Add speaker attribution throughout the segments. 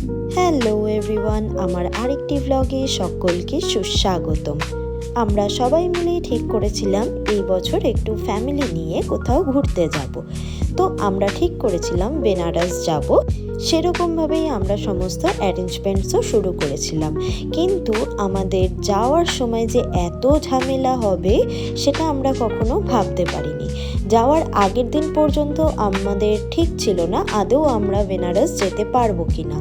Speaker 1: Hello everyone, আমার আরেকটি ভ্লগে সকলকে সুস্বাগতম। আমরা সবাই মিলে ঠিক করেছিলাম এই বছর একটু ফ্যামিলি নিয়ে কোথাও ঘুরতে যাব। তো আমরা ঠিক করেছিলাম বেনারস যাব। সেরকমভাবেই আমরা সমস্ত অ্যারেঞ্জমেন্টসও শুরু করেছিলাম, কিন্তু আমাদের যাওয়ার সময় যে এত ঝামেলা হবে সেটা আমরা কখনো ভাবতে পারিনি। যাওয়ার আগের দিন পর্যন্ত আমাদের ঠিক ছিল না আদৌ আমরা বেনারস যেতে পারবো কিনা,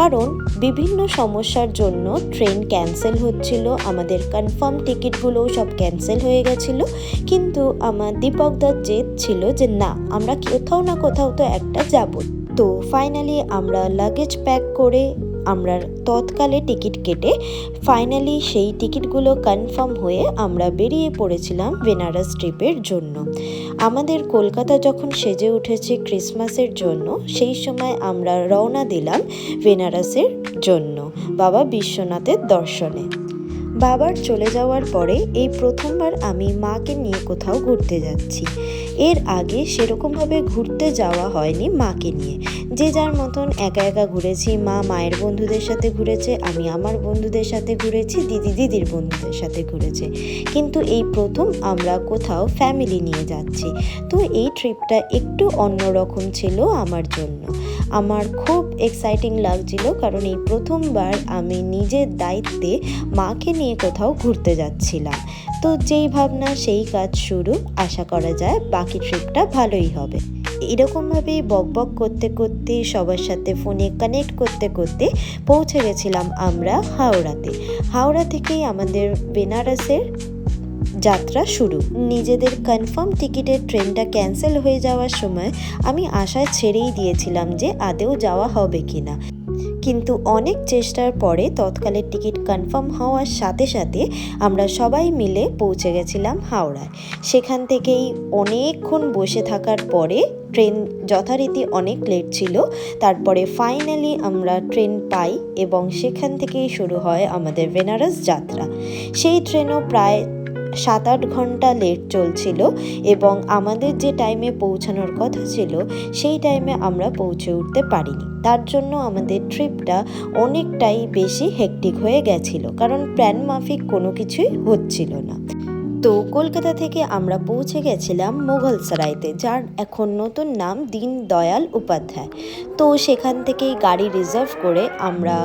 Speaker 1: কারণ বিভিন্ন সমস্যার জন্য ট্রেন ক্যান্সেল হচ্ছিল, আমাদের কনফার্ম টিকিটগুলোও সব ক্যান্সেল হয়ে গেছিলো। কিন্তু আমার দীপকদার জেদ ছিল যে না, আমরা কোথাও না কোথাও তো একটা যাব। তো ফাইনালি আমরা লাগেজ প্যাক করে আমরা তৎকালে টিকিট কেটে ফাইনালি সেই টিকিটগুলো কনফার্ম হয়ে আমরা বেরিয়ে পড়েছিলাম বেনারস ট্রিপের জন্য। আমাদের কলকাতা যখন সেজে উঠেছে ক্রিসমাসের জন্য, সেই সময় আমরা রওনা দিলাম বেনারসের জন্য বাবা বিশ্বনাথের দর্শনে। বাবার চলে যাওয়ার পরে এই প্রথমবার আমি মাকে নিয়ে কোথাও ঘুরতে যাচ্ছি। এর আগে সেরকমভাবে ঘুরতে যাওয়া হয়নি মাকে নিয়ে, যে যার মতন একা একা ঘুরেছি। মা মায়ের বন্ধুদের সাথে ঘুরেছে, আমি আমার বন্ধুদের সাথে ঘুরেছি, দিদি দিদির বন্ধুদের সাথে ঘুরেছে। কিন্তু এই প্রথম আমরা কোথাও ফ্যামিলি নিয়ে যাচ্ছি। তো এই ট্রিপটা একটু অন্যরকম ছিল আমার জন্য। আমার খুব এক্সাইটিং লাগছিল, কারণ এই প্রথমবার আমি নিজের দায়িত্বে মাকে নিয়ে কোথাও ঘুরতে যাচ্ছিলাম। তো যেই ভাবনা সেই কাজ শুরু, আশা করা যায় বাকি ট্রিপটা ভালোই হবে। এরকমভাবেই বকবক করতে করতে, সবার সাথে ফোনে কানেক্ট করতে করতে পৌঁছে গেছিলাম আমরা হাওড়াতে। হাওড়া থেকেই আমাদের বেনারসের যাত্রা শুরু। নিজেদের কনফার্ম টিকিটের ট্রেনটা ক্যান্সেল হয়ে যাওয়ার সময় আমি আশা ছেড়েই দিয়েছিলাম যে আদৌ যাওয়া হবে কিনা। কিন্তু অনেক চেষ্টার পরে তৎকালের টিকিট কনফার্ম হওয়ার সাথে সাথে আমরা সবাই মিলে পৌঁছে গেছিলাম হাওড়ায়। সেখান থেকেই অনেকক্ষণ বসে থাকার পরে ট্রেন যথারীতি অনেক লেট ছিল, তারপরে ফাইনালি আমরা ট্রেন পাই এবং সেখান থেকেই শুরু হয় আমাদের বেনারস যাত্রা। সেই ট্রেনও প্রায় 7-8 ঘন্টা লেট চলছিল এবং আমাদের যে টাইমে পৌঁছানোর কথা ছিল সেই টাইমে আমরা পৌঁছে উঠতে পারিনি। তার জন্য আমাদের ট্রিপটা অনেকটাই বেশি হেকটিক হয়ে গেছিল, কারণ প্ল্যান মাফিক কোনো কিছুই হচ্ছিল না। তো কলকাতা থেকে আমরা পৌঁছে গেছিলাম মোগলসরাইতে, যার এখন নতুন নাম দীনদয়াল উপাধ্যায়। তো সেখান থেকেই গাড়ি রিজার্ভ করে আমরা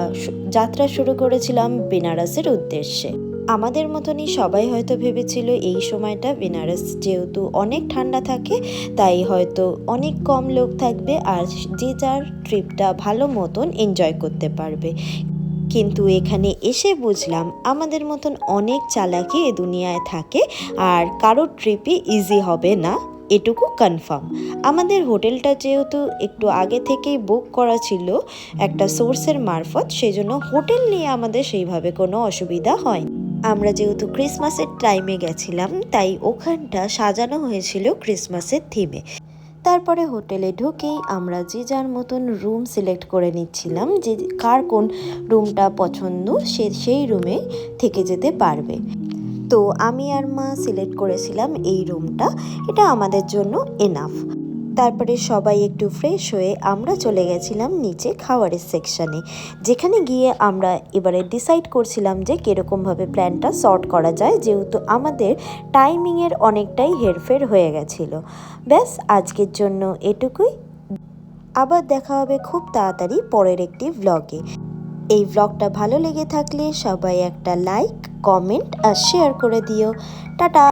Speaker 1: যাত্রা শুরু করেছিলাম বেনারসের উদ্দেশ্যে। আমাদের মতনই সবাই হয়তো ভেবেছিল এই সময়টা বেনারস যেহেতু অনেক ঠান্ডা থাকে, তাই হয়তো অনেক কম লোক থাকবে আর যে যার ট্রিপটা ভালো মতন এনজয় করতে পারবে। কিন্তু এখানে এসে বুঝলাম আমাদের মতন অনেক চালাকি এ দুনিয়ায় থাকে, আর কারোর ট্রিপই ইজি হবে না, এটুকু কনফার্ম। আমাদের হোটেলটা যেহেতু একটু আগে থেকেই বুক করা ছিল একটা সোর্সের মারফত, সেই জন্য হোটেল নিয়ে আমাদের সেইভাবে কোনো অসুবিধা হয়নি। আমরা যেহেতু ক্রিসমাসের টাইমে গেছিলাম, তাই ওখানটা সাজানো হয়েছিল ক্রিসমাসের থিমে। তারপরে হোটেলে ঢুকেই আমরা যে যার মতন রুম সিলেক্ট করে নিচ্ছিলাম, যে কার কোন রুমটা পছন্দ সে সেই রুমে থেকে যেতে পারবে। তো আমি আর মা সিলেক্ট করেছিলাম এই রুমটা, এটা আমাদের জন্য এনাফ। তারপরে সবাই একটু ফ্রেশ হয়ে আমরা চলে গেছিলাম নিচে খাবারের সেকশানে, যেখানে গিয়ে আমরা এবারে ডিসাইড করছিলাম যে কীরকমভাবে প্ল্যানটা সর্ট করা যায়, যেহেতু আমাদের টাইমিংয়ের অনেকটাই হেরফের হয়ে গেছিলো। ব্যাস আজকের জন্য এটুকুই। আবার দেখা হবে খুব তাড়াতাড়ি পরের একটি ভ্লগে। এই ভ্লগটা ভালো লেগে থাকলে সবাই একটা লাইক, কমেন্ট আর শেয়ার করে দিও। টাটা।